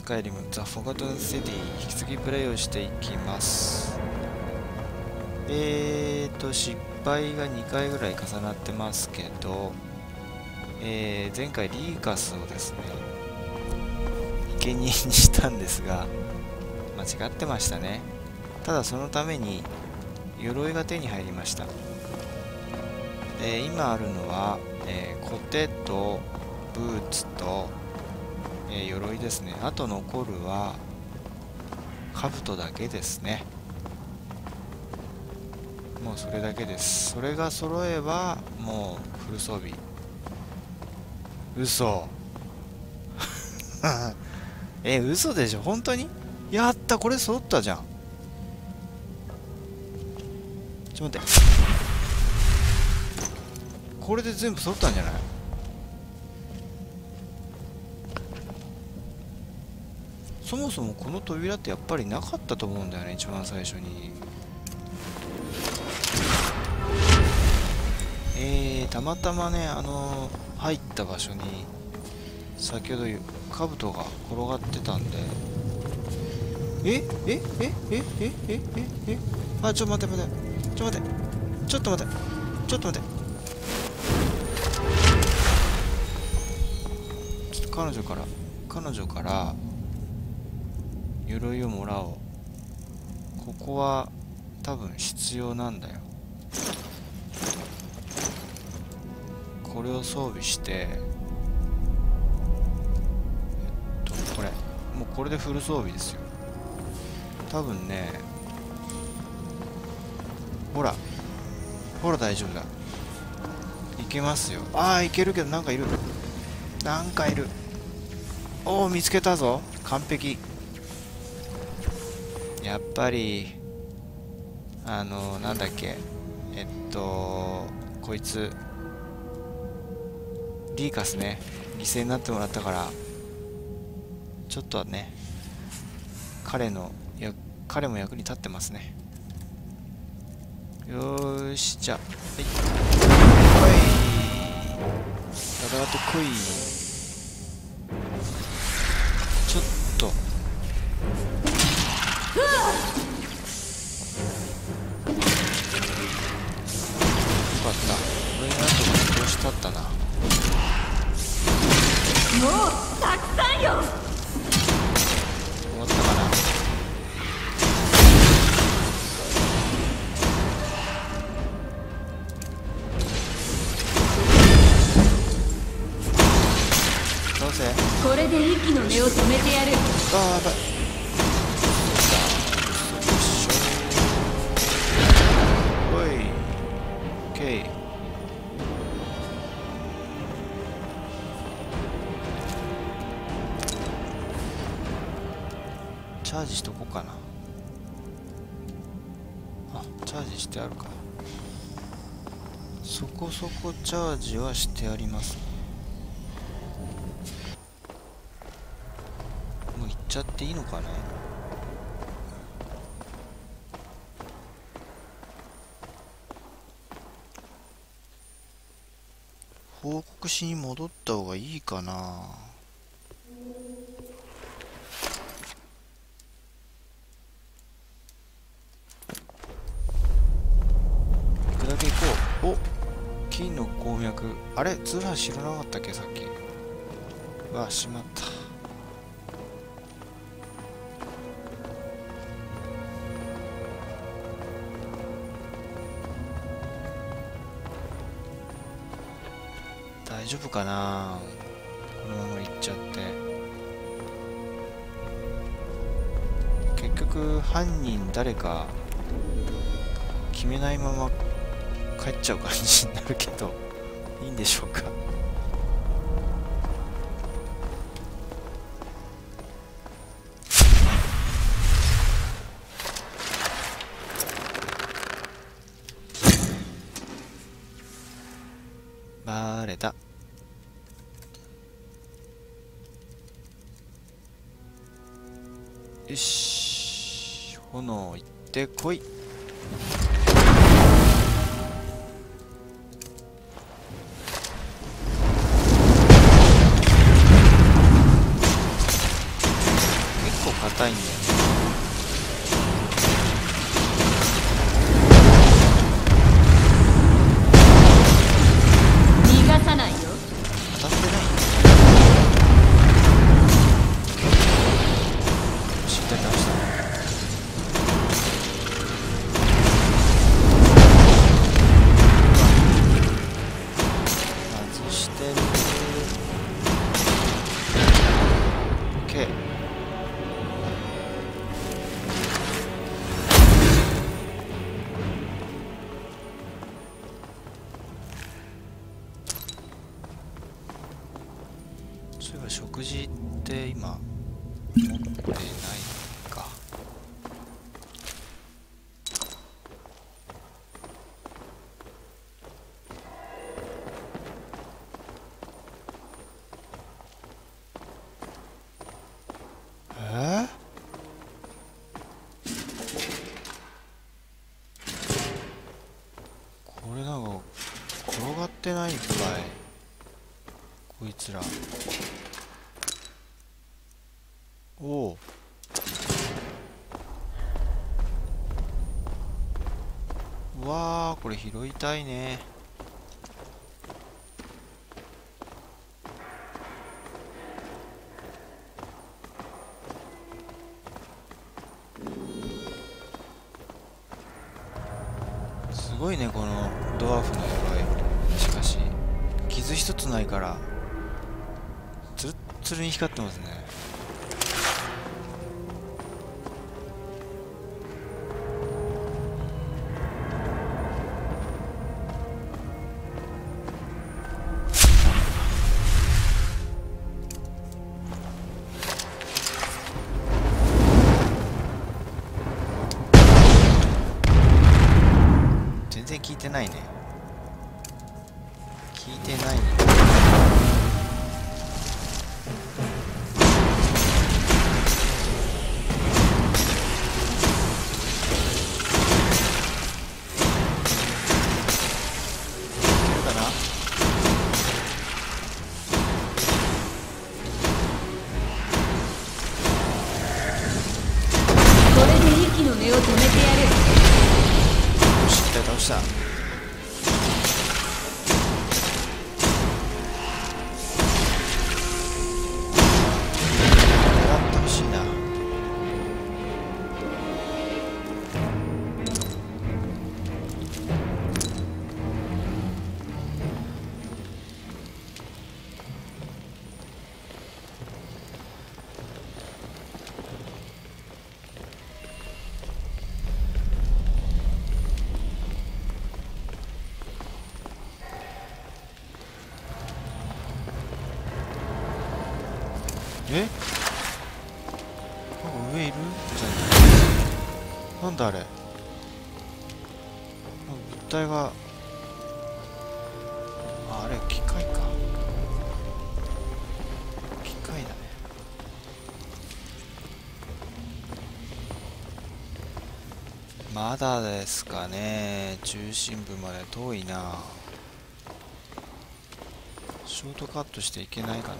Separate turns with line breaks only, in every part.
スカイリムザ・フォガトン・シティ引き継ぎプレイをしていきます。失敗が2回ぐらい重なってますけど、前回リーカスをですね生贄にしたんですが間違ってましたね。ただそのために鎧が手に入りました。今あるのは、コテとブーツと、鎧ですね。あと残るは兜だけですね。もうそれだけです。それが揃えばもうフル装備。嘘嘘でしょ本当に。やった、これ揃ったじゃん。ちょっと待って、これで全部揃ったんじゃない？そもそもこの扉ってやっぱりなかったと思うんだよね、一番最初に。たまたまね、入った場所に先ほど兜が転がってたんで、あ、ちょっと待って、ちょっと待って、ちょっと彼女から鎧をもらおう。ここは多分必要なんだよ。これを装備して、これもうこれでフル装備ですよ多分ね。ほら大丈夫だ、いけますよ。ああ、いけるけどなんかいる。おお、見つけたぞ。完璧。やっぱりなんだっけ、こいつリーカスね、犠牲になってもらったからちょっとはね、彼も役に立ってますね。よーし、じゃあ戦ってこい。ちょっとよかった。これになんとか調子立ったな。
もうたくさんよ。
終わったかな。どうせ
これで息の根を止めてやる。
ああ、やばい。おい、オッケー。チャージしとこうかな。あ、チャージしてあるか。そこそこチャージはしてあります。もう行っちゃっていいのかね。報告しに戻った方がいいかな。行くだけ行こう。お、金の鉱脈。あれ、ツーラー知らなかったっけさっき。うわ、しまった。大丈夫かな、このまま行っちゃって。結局犯人誰か決めないまま帰っちゃう感じになるけどいいんでしょうか。バレた。よし、炎いってこい。硬いんだよね。
逃がさないよ。
当たってないんだよ。しっかり倒した。外してる。 OK。そういえば食事って今持ってないか。これなんか転がってないかい、こいつら。おお、うわー、これ拾いたいね。すごいね、このドワーフの鎧。しかし傷一つないからツルッツルに光ってますね。全然効いてないね。効いてないね。
息の根を止めてやる。
よし、一体倒した。狙ってほしいな。え？なんか上いるじゃない。なんだあれ。なんか物体が。あれ機械か。機械だね。まだですかね。中心部まで遠いな。ショートカットしていけないかな。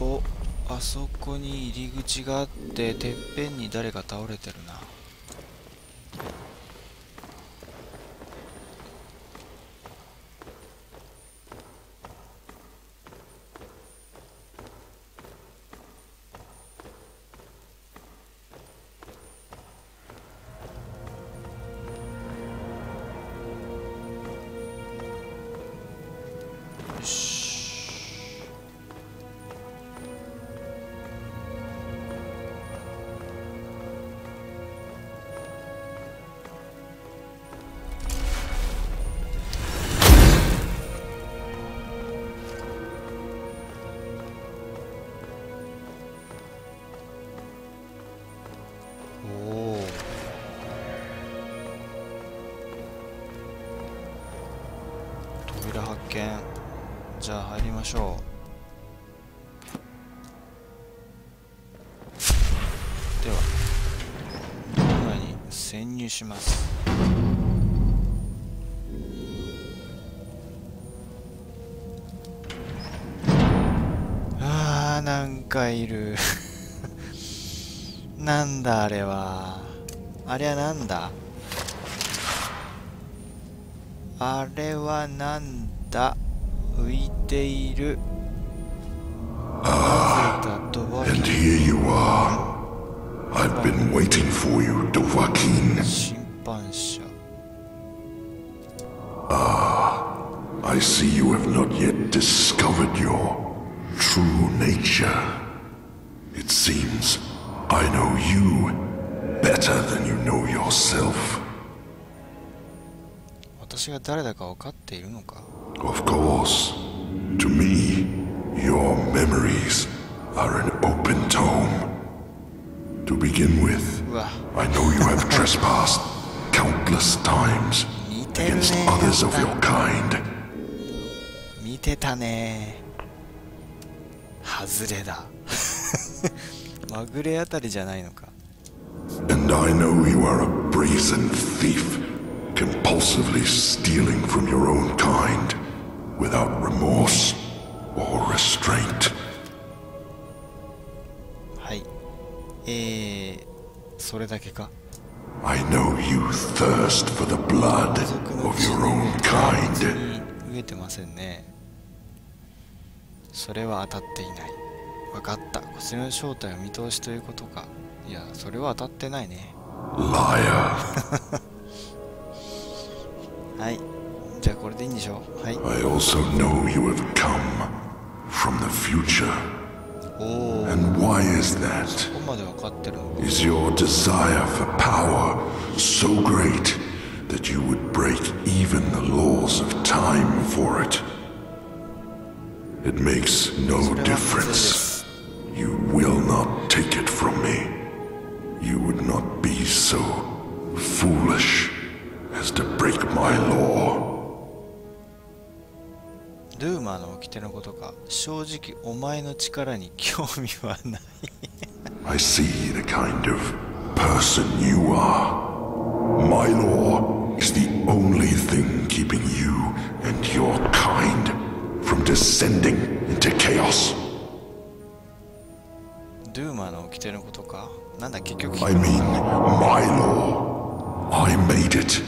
お、あそこに入り口があって、てっぺんに誰か倒れてるな。よし。扉発見。じゃあ入りましょう。では店内に潜入します。なんかいる。なんだあれは。あれはなんだ。あれはなんだ。浮いている。
And here you are. I've been waiting for you, Dovahkiin.
審判者。
I see you have not yet discovered your true nature. It seems I know you better than you know yourself.
私が誰だか分かっているのか。
Of course, to me, your memories are an open tome. To begin with, I know you have trespassed countless times against others of your kind.
見てたね。外れだ。まぐれあたりじゃないのか。
And I know you are a brazen thief, compulsively stealing from your own kind, without remorse or restraint.
はい。それだけか。
I know you thirst for the blood of your own kind.
飢えてませんね。それは当たっていない。分かった。こちらの正体を見通しということか。いや、それは当たってないね。
Liar.
はい。じゃあこれでいいんでしょう。はい。
I also know you have come from the future.
おお。
And why is that?
そこまで分かってるのか。
Is your desire for power so great that you would break even the laws of time for it? It makes no difference. You will not take it from me. You would not be so foolish as to break my law.
ドゥーマの掟のことか。正直お前の力に興味はない。
I see the kind of person you are. My law is the only thing keeping you and your kind from descending into chaos.
ドゥーマの掟のことか。なんだ結局。
I mean, my law. I made it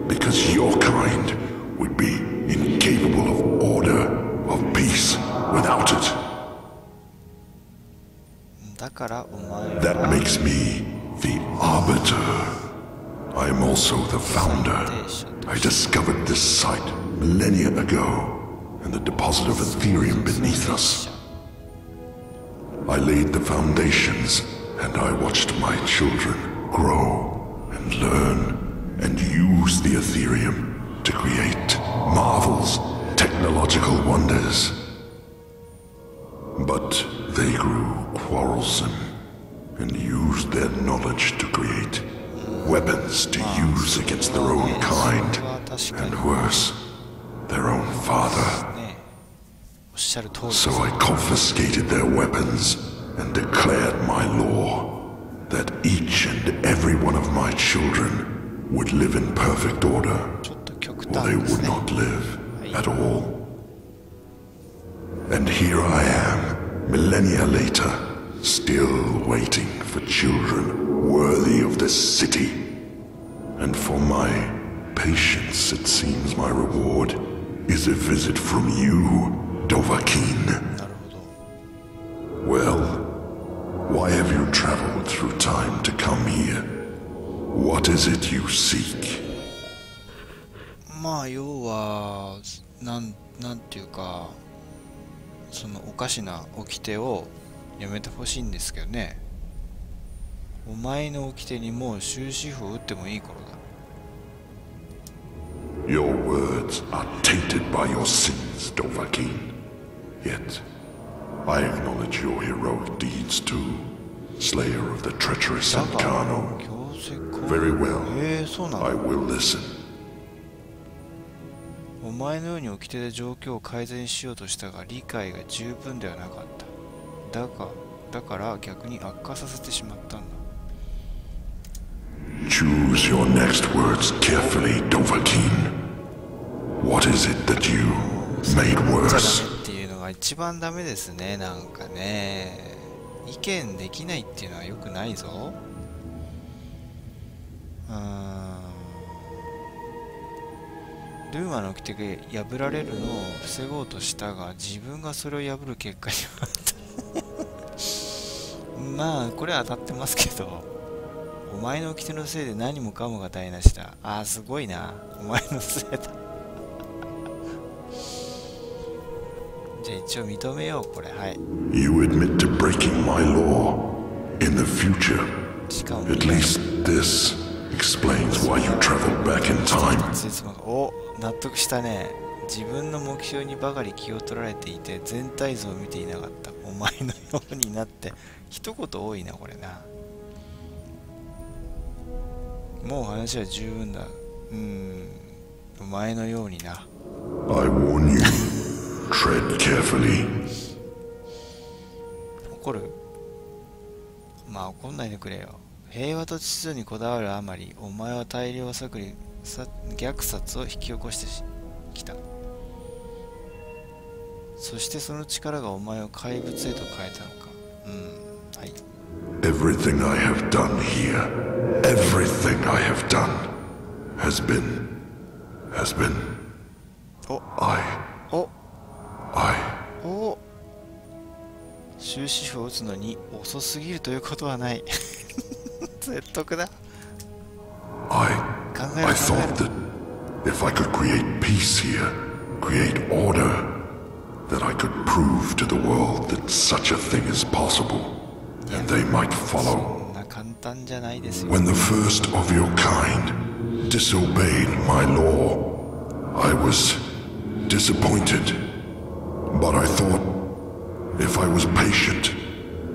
because your kind would be incapable of order, of peace without it.
だからお前
That makes me the arbiter. I am also the founder. I discovered this site millennia ago and the deposit of Ethereum beneath us. I laid the foundations and I watched my children grow and learn and use the Ethereum to create marvels, technological wonders. But they grew quarrelsome and used their knowledge to create weapons to use against their own kind, and worse, their own father. So I confiscated their weapons and declared my law that each and every one of my children would live in perfect order, or they would not live at all. And here I am, millennia later, still waiting for children worthy of this city. And for my patience, it seems my reward is a visit from you, Dovahkiin. Well, why have you traveled through time to come here? What is it you seek?
まあ要はなんていうか、そのおかしな掟をやめてほしいんですけどね。お前の掟にもう終止符を打ってもいい頃だ。
Your words are tainted by your sins, Dovahkiin. Yet, I acknowledge your heroic deeds too, slayer of the treacherous Sankano. Very well, I will listen.
お前のように掟で状況を改善しようとしたが理解が十分ではなかった。だから逆に悪化させてしまったんだ。
Choose your next words carefully, Dovahkiin. What is it that you made worse?
一番ダメですね。なんかね、意見できないっていうのは良くないぞ。ルーマの掟が破られるのを防ごうとしたが、自分がそれを破る結果になったまあこれは当たってますけど、お前の掟のせいで何もかもが台無しだ。ああ、すごいな、お前のせいだじゃあ一応認めよう、これ。はい。
You admit to breaking my law. In the future,
しかも
at least this explains why you traveled back in time.
お、納得したね。自分の目標にばかり気を取られていて全体像を見ていなかった。お前のようになって一言多いな、これな。もう話は十分だ。お前のようにな。
I warn you, tread carefully.
怒る？まあ怒んないでくれよ。平和と秩序にこだわるあまり、お前は大量虐殺を引き起こしてきた。そしてその力がお前を怪物へと変えたのか。はい。
Everything I have done here, everything I have done has been
お、終止符を打つのに遅すぎるということはない。説得だ。
I thought that if I could create peace here, create order, that I could prove to the world that such a thing is possible, and they might follow.
そんな簡単じゃないですよ。
When the first of your kind disobeyed my law, I was disappointed. But I thought, if I was patient,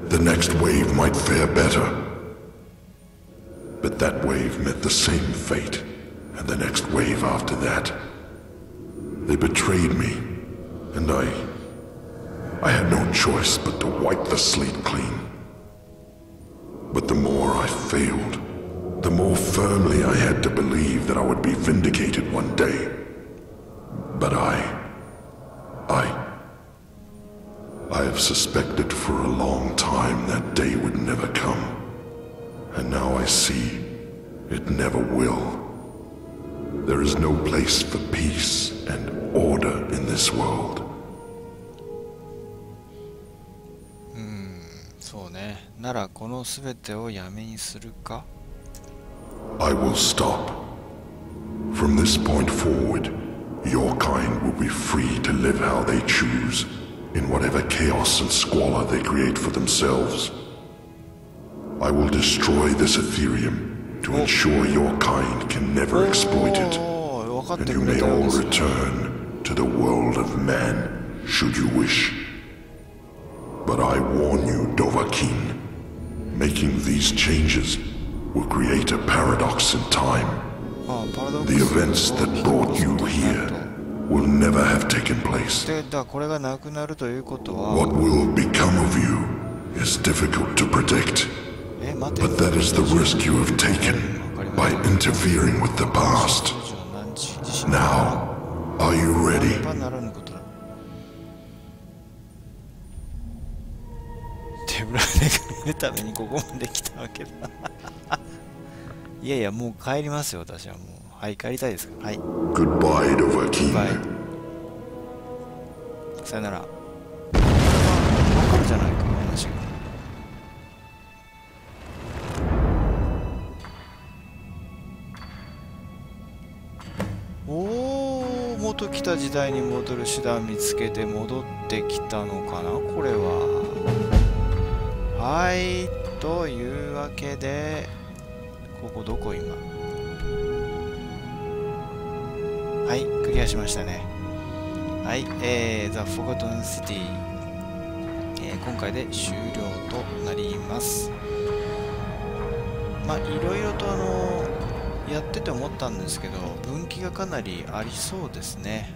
the next wave might fare better. But that wave met the same fate, and the next wave after that. They betrayed me, and I had no choice but to wipe the slate clean. But the more I failed, the more firmly I had to believe that I would be vindicated one day. But I have suspected for a long time that day would never come. And now I see it never will. There is no place for peace and order in this world.
そうね。ならこのすべてをやめにするか？
I will stop. From this point forward, your kind will be free to live how they choose, in whatever chaos and squalor they create for themselves. I will destroy this Ethereum to ensure your kind can never exploit it, and you may all return to the world of man, should you wish. But I warn you, Dovahkiin, making these changes will create a paradox in time. The events that brought you here will never have taken place. What will become of you is difficult to predict. But that is the risk you have taken by interfering with the past. Now, are you ready?
手ぶらで帰るためにここまで来たわけだ。いやいや、もう帰りますよ、私はもう。はい、帰りたいですから。はい。
Goodbye, Dovahkiin.
さよなら。わかるじゃないか、話が。おー、元来た時代に戻る手段見つけて戻ってきたのかな、これは。はい、というわけで、ここどこ今？はい、クリアしましたね。はい、The Forgotten City、今回で終了となります。まあ、いろいろとやってて思ったんですけど、分岐がかなりありそうですね。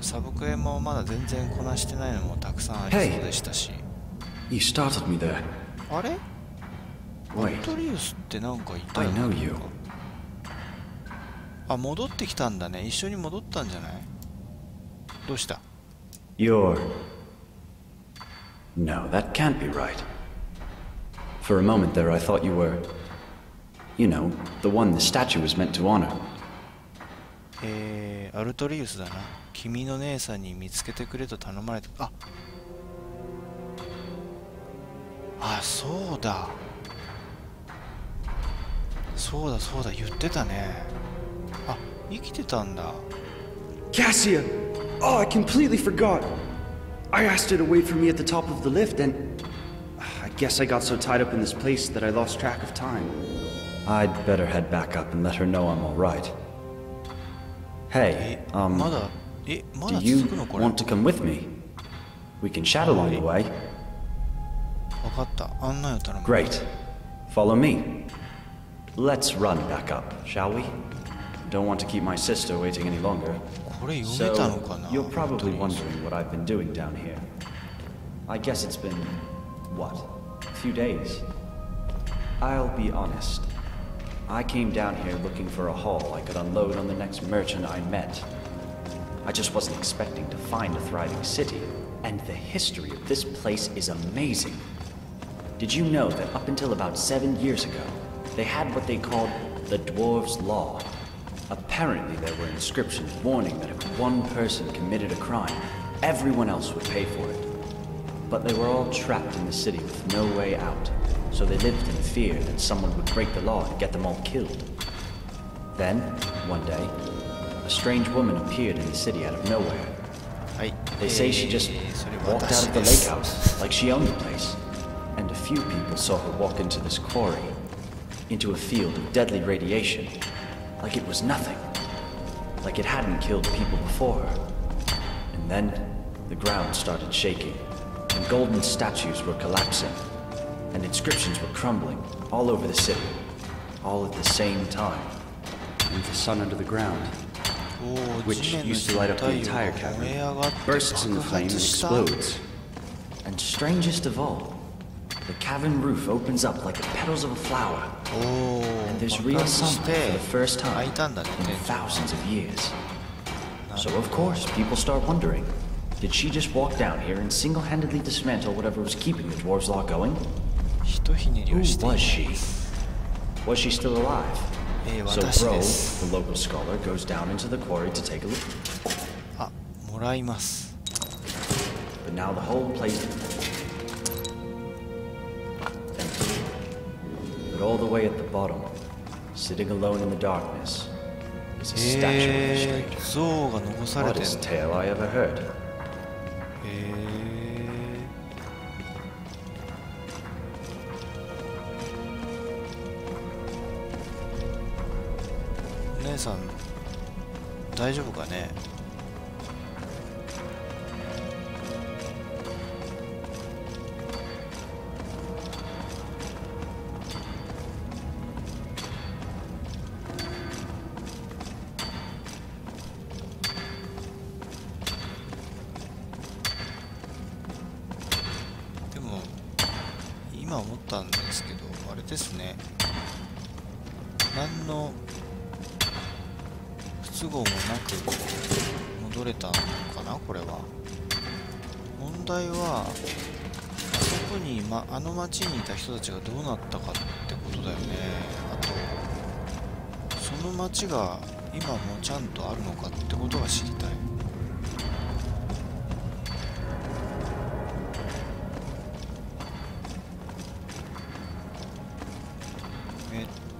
サブクエもまだ全然こなしてないのもたくさんありそうでしたし。
You started me there.
あれ？アントリウスってなんかいたよね。あ、戻ってきたんだね。一緒に戻ったんじゃない？どうした？
You're No, that can't be right. For a moment there, I thought you were... You know, the one the statue was meant to honor.
アルトリウスだな。君の姉さんに見つけてくれと頼まれて、そうだ。そうだそうだ、言ってたね。生きてたんだ。
Cassia! Oh, I completely forgot. I asked her to wait for me at the top of the lift and... I guess I got so tied up in this place that I lost track of time.
I'd better head back up and let her know I'm alright. Hey, do you want to come with me? We can chat along the way.
わかった。案内を頼む。
Great. Follow me. Let's run back up, shall we? Don't want to keep my sister waiting any longer.
これ読めたのかな?
So, you're probably wondering what I've been doing down here. I guess it's been, what, a few days? I'll be honest. I came down here looking for a haul I could unload on the next merchant I met. I just wasn't expecting to find a thriving city, and the history of this place is amazing. Did you know that up until about 7 years ago, they had what they called the Dwarves' Law? Apparently there were inscriptions warning that if one person committed a crime, everyone else would pay for it. But they were all trapped in the city with no way out, so they lived in fear that someone would break the law and get them all killed. Then, one day, a strange woman appeared in the city out of nowhere. They say she just walked out of the lake house, like she owned the place. And a few people saw her walk into this quarry, into a field of deadly radiation, like it was nothing, like it hadn't killed people before her. And then, the ground started shaking, and golden statues were collapsing, and inscriptions were crumbling all over the city, all at the same time.
And the sun under the ground, which used to light up the entire cavern, bursts into flame and explodes.
And strangest of all, the cavern roof opens up like the petals of a flower. And there's real sunlight for the first time in thousands of years. So of course, people start wondering, did she just walk down here and single-handedly dismantle whatever was keeping the Dwarves' Law going? Who was she? Was she still alive? So Bro, the local scholar, goes down into the quarry to take a look. But now the whole place... But all the way at the bottom, sitting alone in the darkness, is a statue of the stranger. Oddest tale I ever heard.
姉さん大丈夫かね。でも今思ったんですけど、あれですね、何の不都合もなく戻れたのかな。これは問題はあそこに、あの町にいた人たちがどうなったかってことだよね。あとその町が今もちゃんとあるのかってことが知りたい。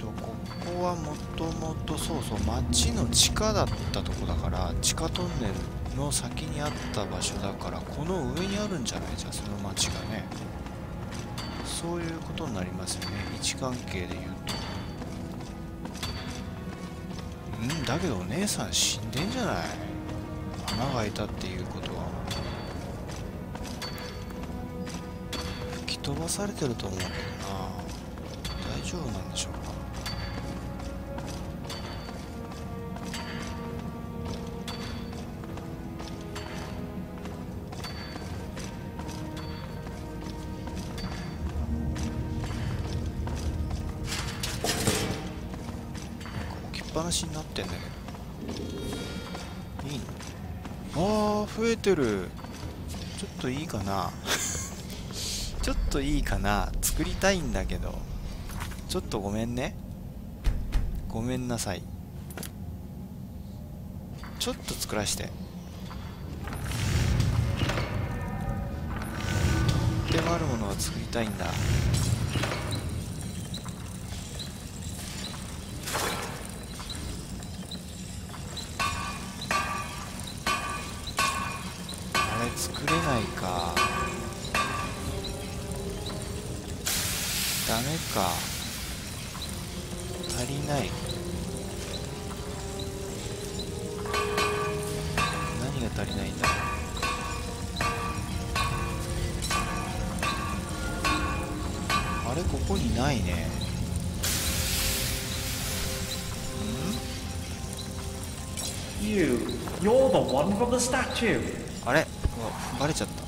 ここはもともとそう町の地下だったとこだから、地下トンネルの先にあった場所だから、この上にあるんじゃない？じゃあその町がね、そういうことになりますよね、位置関係で言うと。だけどお姉さん死んでんじゃない？穴が開いたっていうことは吹き飛ばされてると思うけどな。大丈夫なんでしょうか。話になってんだけどいいの？増えてる。ちょっといいかなちょっといいかな。作りたいんだけど、ちょっとごめんね。ごめんなさい。ちょっと作らして。でもあるものは作りたいんだ。あれ作れないか。ダメか。足りない。何が足りないんだろう。あれ、ここにないね。
You're the one from the statue.
あれ、うわ、バレちゃった。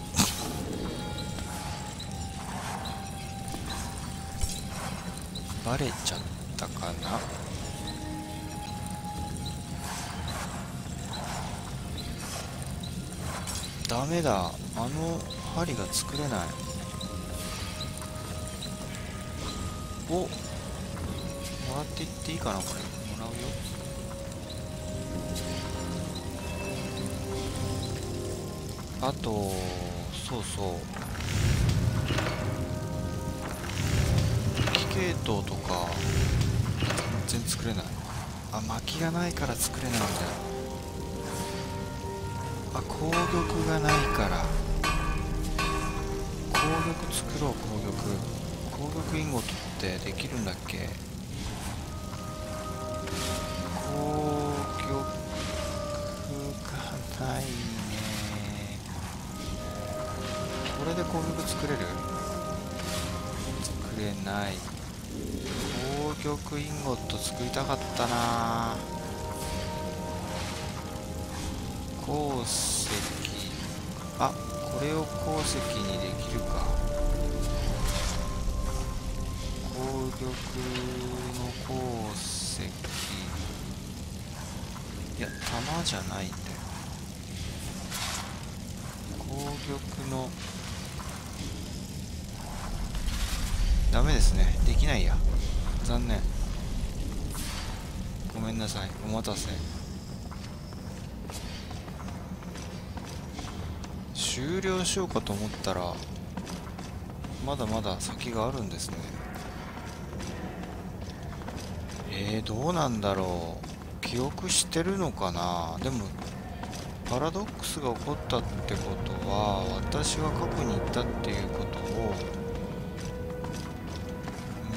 バレちゃったかな。ダメだ、あの針が作れない。お、もらっていっていいかな。これもらうよ。あと、そうそう、気系統とか全然作れない。あ、薪がないから作れないんだよ。あ、鉱玉がないから鉱玉作ろう。鉱玉インゴットってできるんだっけ。鉱玉がないね。これで鉱玉作れる？作れない。鉱玉インゴット作りたかったな。鉱石、あ、これを鉱石にできるか。鉱玉の鉱石、いや、玉じゃないんだよ。鉱玉の、ダメですね。できないや。残念。ごめんなさい。お待たせ。終了しようかと思ったら、まだまだ先があるんですね。どうなんだろう。記憶してるのかな。でもパラドックスが起こったってことは、私が過去に行ったっていうことを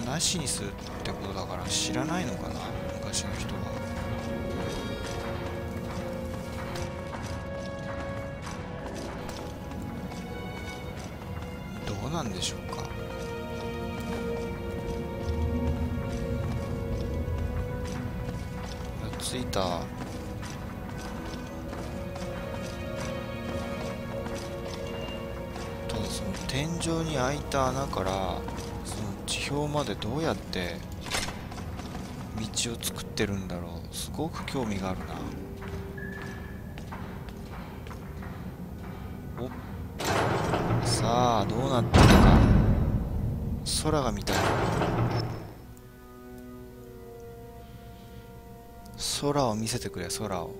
なしにするってことだから、知らないのかな、昔の人は。どうなんでしょうか。ついた。ただその天井に開いた穴からその地表までどうやって道を作ってるんだろう。すごく興味があるな。お、さあどうなってるか。空が見たい。空を見せてくれ。空を。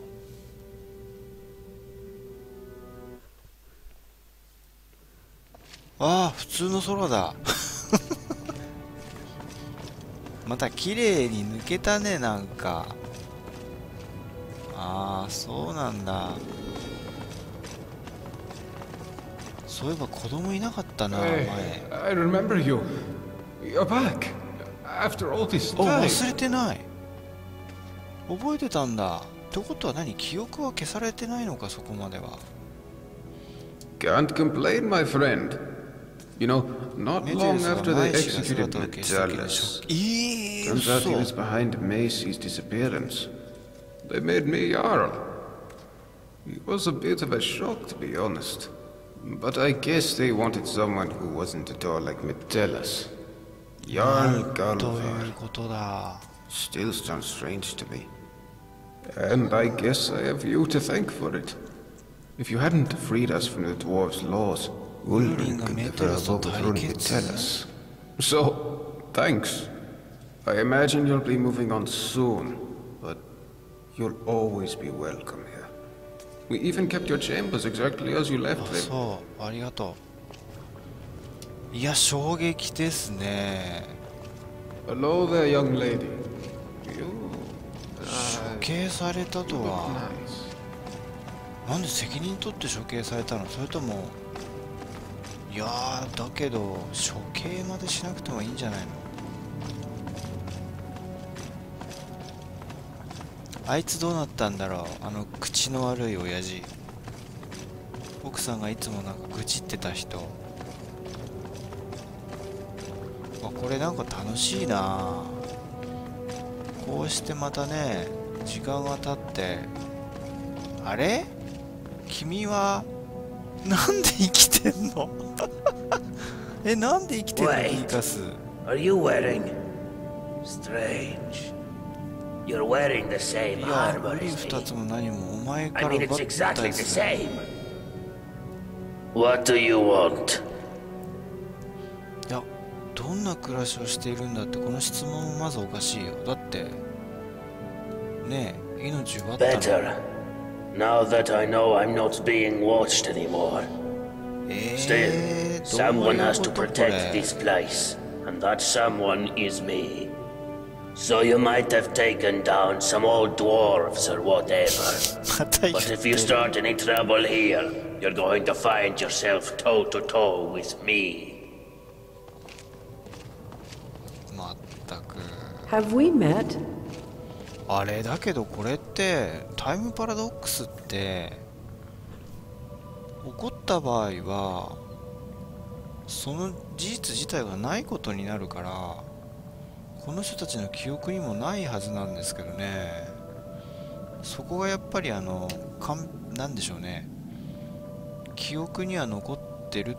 ああ、普通の空だ。また綺麗に抜けたね、なんか。ああ、そうなんだ。そういえば子供いなかったな、前。
I remember you. You're back. After all this time.
忘れてない。覚えてたんだ。ってことは何？記憶は消されてないのか、そこまでは。
Can't complain, my friend. You know, not long after they executed Metallas, turns out he was behind Macy's disappearance. They made me Jarl. It was a bit of a shock, to be honest. But I guess they wanted someone who wasn't at all like Metallas. Jarl Galvar. Still sounds strange to me. And I guess I have you to thank for it. If you hadn't freed us from the dwarves' laws,
Ulrich could never have overthrown Vitalis.
So, thanks. I imagine you'll be moving on soon, but you'll always be welcome here. We even kept your chambers exactly as you left them.
そう、ありがとう。いや、衝撃ですね。
Hello there, young lady. You...
処刑されたとは。なんで責任取って処刑されたの？それとも、いやー、だけど処刑までしなくてもいいんじゃないの？あいつどうなったんだろう、あの口の悪い親父。奥さんがいつもなんか愚痴ってた人。これなんか楽しいな。こうしてまたね、時間が経って、あれ？君はなんで生きてんの？え、なんで生きてんの？リーカス。
Are you wearing? Strange. You're wearing the same
いや、
armor
二
as
つ
me.
も何もお前か
I
ら
mean,
奪
it's
った
exactly
や
the
つだ。
same. What do you want?
いや、どんな暮らしをしているんだってこの質問もまずおかしいよ。だってねえ、命奪ったの。
Better. Now that I know I'm not being watched anymore. Still,
どう
someone
いう
has
こ
to
とこ
protect
れ。
this place, and that someone is me. So you might have taken down some old dwarves or whatever.
また言
But
って
if you
る。
start any trouble here, you're going to find yourself toe to toe with me.
まったく。
Have we met?
あれだけどこれってタイムパラドックスって起こった場合はその事実自体がないことになるから、この人たちの記憶にもないはずなんですけどね。そこがやっぱりなんでしょうね、記憶には残ってる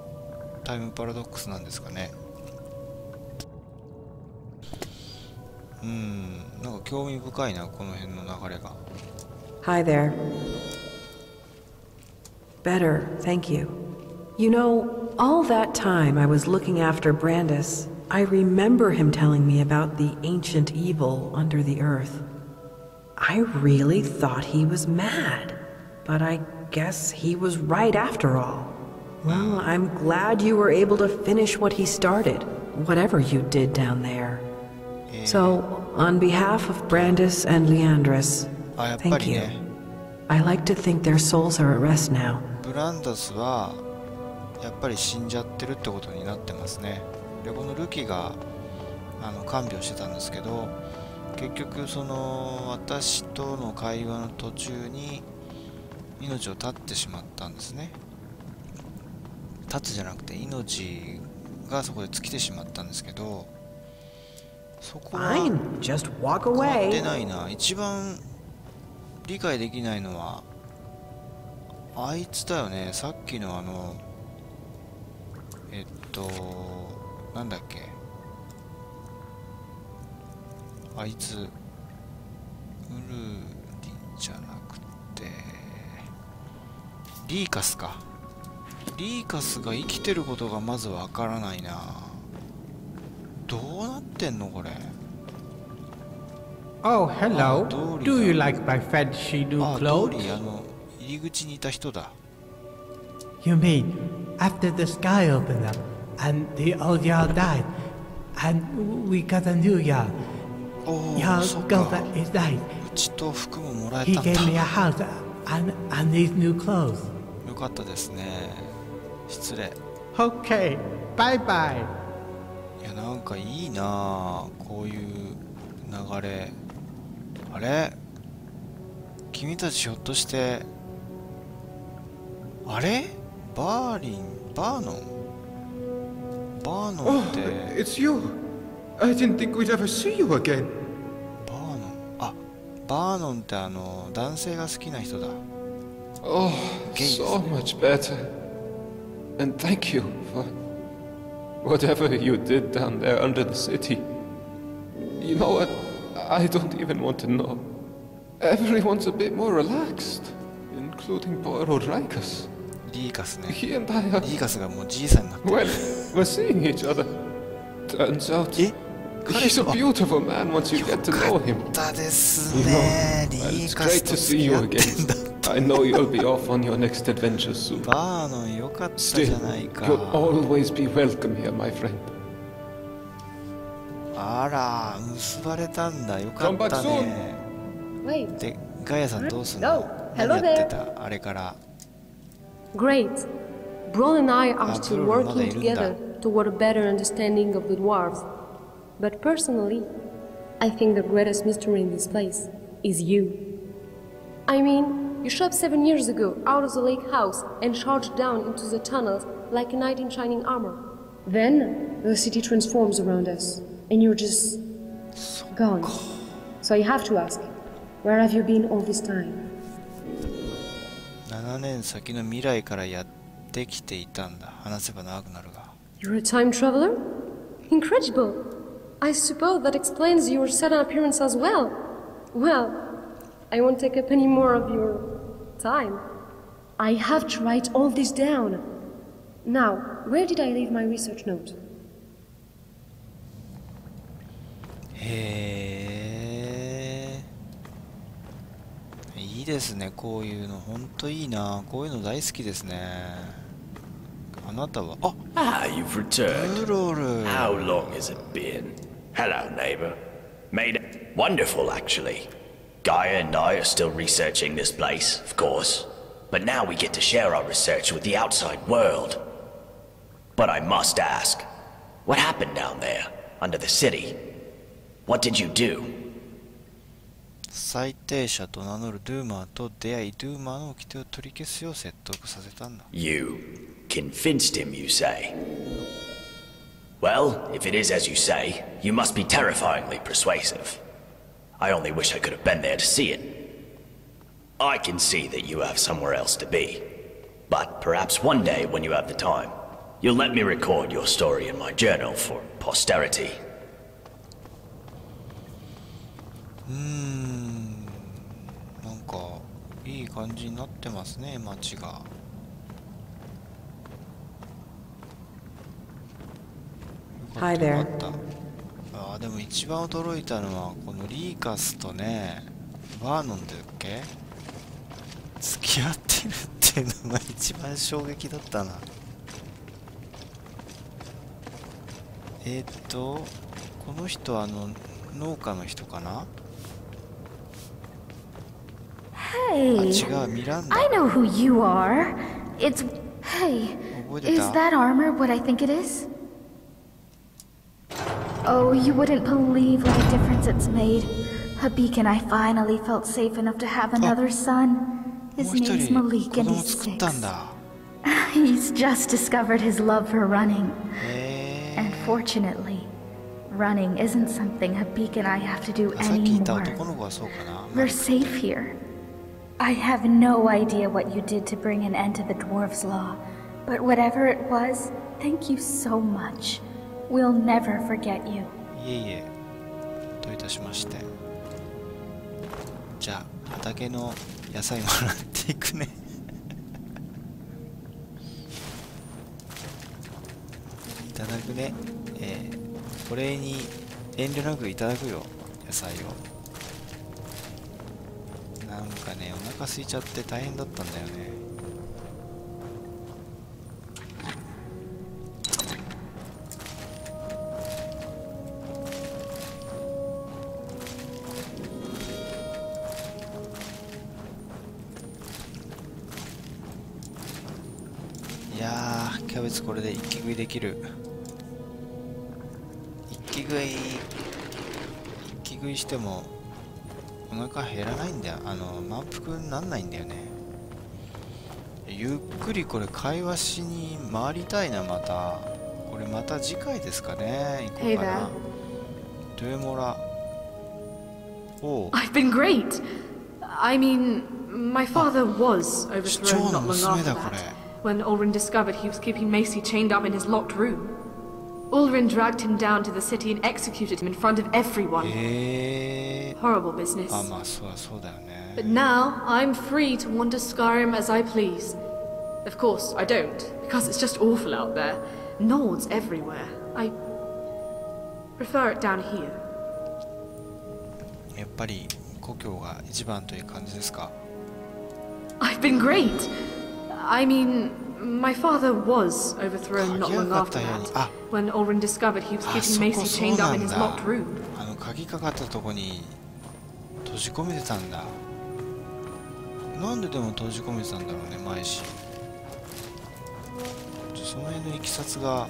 タイムパラドックスなんですかね。なんか興味深いな、この辺の流れが。
Hi there. Better, thank you. You know, all that time I was looking after Brandis, I remember him telling me about the ancient evil under the earth. I really thought he was mad, but I guess he was right after all. Well, I'm glad you were able to finish what he started, whatever you did down there. So, on behalf of Brandis and Leandris,
あ、やっぱ
thank
り
you.
ね。
I like to think their souls are at rest now.
ブランダスはやっぱり死んじゃってるってことになってますね。で、このルキが看病してたんですけど、結局その私との会話の途中に命を絶ってしまったんですね。絶つじゃなくて命がそこで尽きてしまったんですけど、そこは
Fine, just walk
変わって
away.
ないな。一番理解できないのはあいつだよね。さっきのなんだっけ、あいつウルーリンじゃなくてリーカスか。リーカスが生きてることがまずわからないな。どうなってんのこれ。
Oh, hello.
Dory.
Do you like my fancy new
あ、ドーリ
clothes?
ー、入り口にいた人だ。
You mean after the sky opened up and the old Jarl died and we got a new Jarl?
おお、
Jarl
そっか。
Gotha is nice.
うちと服ももらえ
He
たんだ。
gave me a house and these new clothes.
よかったですね。失礼。
Okay, bye bye.
いや、なんかいいなあ、こういう流れ。あれ、君たちひょっとしてあれ、バーノン
Oh,
って
it's you. I didn't think we'd ever see you again.
バーノンって男性が好きな人だ。
Oh,
Gates.
so much better. And thank you for whatever you did down there under the city. You know what? I don't even want to know. Everyone's a bit more relaxed, including poor old Rikus.
リーカスね。
He and I
リ
are...
ーカスがもうじいさんになってる。
Well, we're seeing each other. Turns out... He's a beautiful man once you get to know him.
だですね。
Well,
リ
it's
ーカス
great
と
to see
付き
you
合ってん
again.
だ。
I know you'll be off on your next adventure soon.
バーノンよかったじ
Still,
ゃないか。
you'll always be welcome here, my friend.
あら、結ばれたんだ。よかったね。
Wait.
で、ガヤさんどうすんの？
Hello
何やってた？あれから。
Great. Braun and I are still
Braun まだ
working
いるんだ。
together toward a better understanding of the dwarves. But personally, I think the greatest mystery in this place is you. I mean, you shot 7 years ago out of the lake house and charged down into the tunnels like a knight in shining armor. Then, the city transforms around us, and you're just gone. So I have to ask, where have you been all this time?
7年先の未来からやってきていたんだ。話せば長くなるが。
You're a time traveler? Incredible! I suppose that explains your sudden appearance as well. Well, I won't take up any more of your time. I have to write all this down. Now, where did I leave my research note?
へえ。いいですね、こういうの。ほんといいな。こういうの大好きですね。あなたは、
Ah, you've returned.
ブロール。
How long has it been? Hello, neighbor. Made it wonderful, actually. Gaia and I are still researching this place, of course. But now we get to share our research with the outside world. But I must ask, what happened down there, under the city? What did you do?
最低者と名乗るドゥーマーと出会い、ドゥーマーの掟を取り消すよう説得させたんだ。
You convinced him, you say? Well, if it is as you say, you must be terrifyingly persuasive. I only wish I could have been there to see it. I can see that you have somewhere else to be. But perhaps one day when you have the time, you'll let me record your story in my journal for posterity.
なんかいい感じになってますね、街が。
Hi there.
あ、でも一番驚いたのはこのリーカスとね、バーノンだっけ、付き合ってるっていうのが一番衝撃だったな。この人農家の人かな。
Hey,
違う、ミランダ。
I know who you are. It's... Hey,
覚えて
is
た？
that armor what I think it is? Oh, you wouldn't believe what a difference it's made. Habik and I finally felt safe enough to have another son. His
もう一
name's
人
Malik
子
and
供
he's
作ったん
6.
だ。
He's just discovered his love for running.
へ
And fortunately, running isn't something Habik and I have to do
え。さっきいた
anymore.
男の子はそうかな。
We're safe here. I have no idea what you did to bring an end to the dwarves' law, but whatever it was, thank you so much. We'll never forget you.
いえいえ、どういたしまして。じゃあ畑の野菜もらっていくね。いただくね。お礼に遠慮なくいただくよ、野菜を。なんかね、お腹空いちゃって大変だったんだよね。いやー、キャベツこれで一気食いできる。一気食いしてもお腹減らないんだよ。満腹になんないんだよね。ゆっくりこれ会話しに回りたいな。またこれまた次回ですかね。行こうかな。ドゥエモラ。おう。
I've been great. I mean, my father was overthrown not long after that, when Ulrin discovered he was keeping Macy chained up in his locked room. Ulrin dragged him down to the city and executed him in front of everyone. Horrible business.
まあそうだよね。
But now, I'm free to wander Skyrim as I please. Of course, I don't, because it's just awful out there. Nords everywhere. I prefer it down here.
やっぱり故郷が一番という感じですか?
I've been great. I mean, my father was overthrown not long after that, when Ulrin discovered he was keeping Macy chained up in his locked room.
鍵かかったとこに閉じ込めてたんだ。なんででも閉じ込めてたんだろうね、マイシー。その辺のいきさつが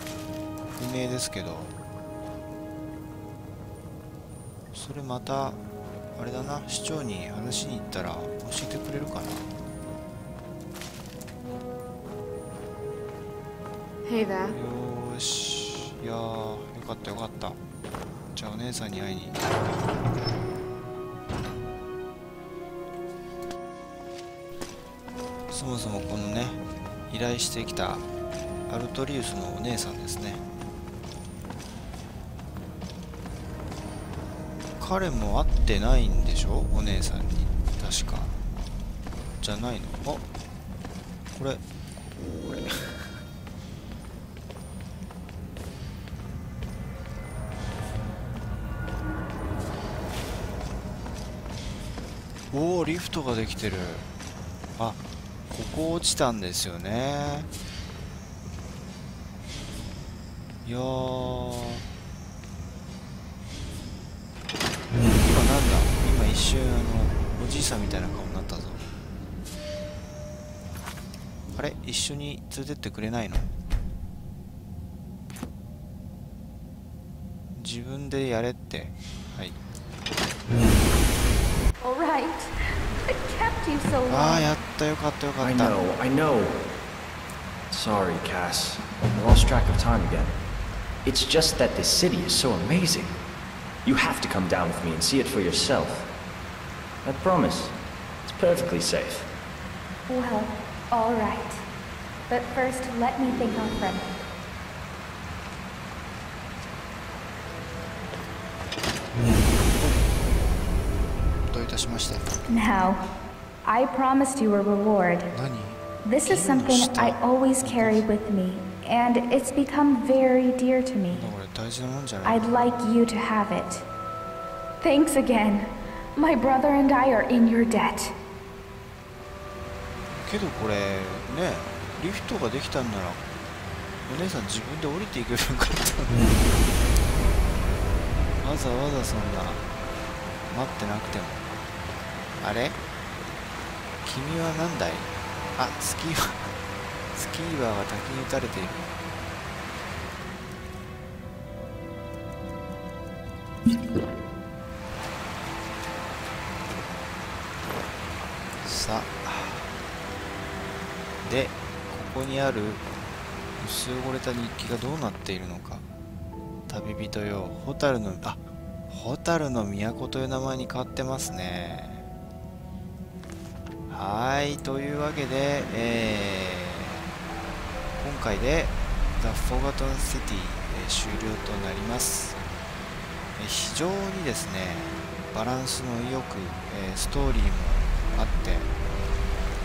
不明ですけど、それまたあれだな、市長に話しに行ったら教えてくれるかな。
Hey there.
よーし、いやー、よかったよかった。じゃあお姉さんに会いに。そもそもこのね、依頼してきたアルトリウスのお姉さんですね。彼も会ってないんでしょ、お姉さんに。確かじゃないの。あ、これおお、リフトができてる。あ、ここ落ちたんですよね。いやー、今なんだ、今一瞬おじいさんみたいな顔になったぞ。あれ、一緒に連れてってくれないの？自分でやれって。はい。ああ、やった、よかったよかった。
I know. Sorry, Cass. I lost track of time again. It's just that this city is so amazing. You have to come down with me and see it for yourself. I promise. It's perfectly safe.
Well, all right. But first, let me think on friendly. Now, I promised you a reward. This is something I always carry with me, and it's become very dear to me. I'd like you to have it. Thanks again. My brother and I are in your debt.
けどこれね、リフトができたんならお姉さん自分で降りていけばよかった。わざわざそんな待ってなくても。あれ、君は何だい？あ、スキーバーが滝に打たれている。さあ、でここにある薄汚れた日記がどうなっているのか。旅人よ、蛍の都という名前に変わってますね。はい、というわけで、今回で The Forgotten City、終了となります。非常にですね、バランスのよく、ストーリーもあって、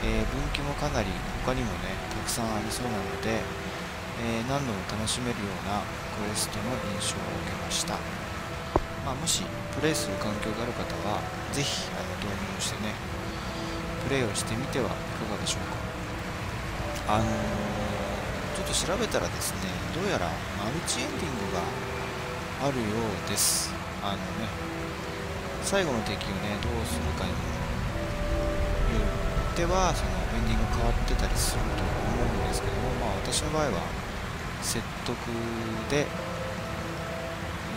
分岐もかなり他にもね、たくさんありそうなので、何度も楽しめるようなクエストの印象を受けました。まあ、もしプレイする環境がある方は、ぜひ導入してね、プレイをしてみてはいかがでしょうか。ちょっと調べたらですね、どうやらマルチエンディングがあるようです。最後の敵をね、どうするかによってはそのエンディング変わってたりすると思うんですけども、まあ私の場合は説得で、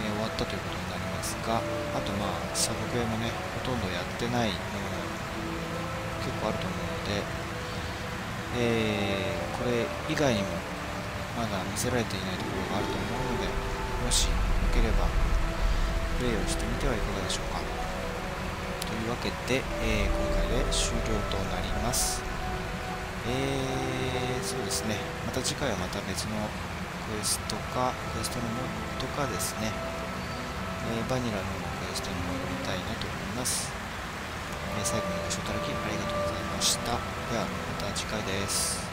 終わったということになりますが、あとまあサブクエもね、ほとんどやってないのも結構あると思うので、これ以外にもまだ見せられていないところがあると思うので、もしよければプレイをしてみてはいかがでしょうか。というわけで、今回で終了となります。そうですね、また次回はまた別のクエストのモッドかですね、バニラのクエストに戻りたいなと思います。最後までご視聴いただきありがとうございました。ではまた次回です。